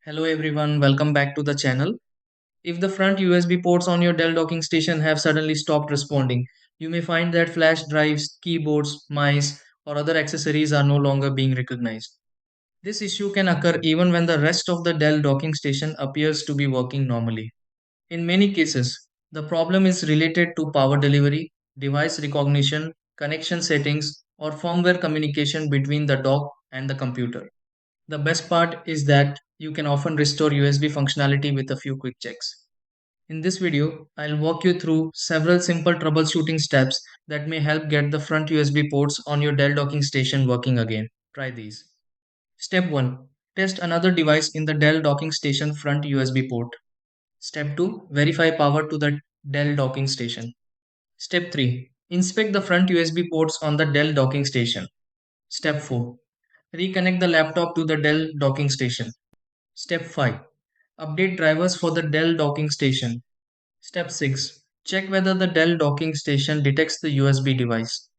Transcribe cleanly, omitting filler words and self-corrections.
Hello everyone, welcome back to the channel. If the front USB ports on your Dell docking station have suddenly stopped responding, you may find that flash drives, keyboards, mice, or other accessories are no longer being recognized. This issue can occur even when the rest of the Dell docking station appears to be working normally. In many cases, the problem is related to power delivery, device recognition, connection settings, or firmware communication between the dock and the computer. The best part is that you can often restore USB functionality with a few quick checks. In this video, I'll walk you through several simple troubleshooting steps that may help get the front USB ports on your Dell docking station working again. Try these. Step 1. Test another device in the Dell docking station front USB port. Step 2. Verify power to the Dell docking station. Step 3. Inspect the front USB ports on the Dell docking station. Step 4. Reconnect the laptop to the Dell docking station. Step 5. Update drivers for the Dell docking station. Step 6. Check whether the Dell docking station detects the USB device.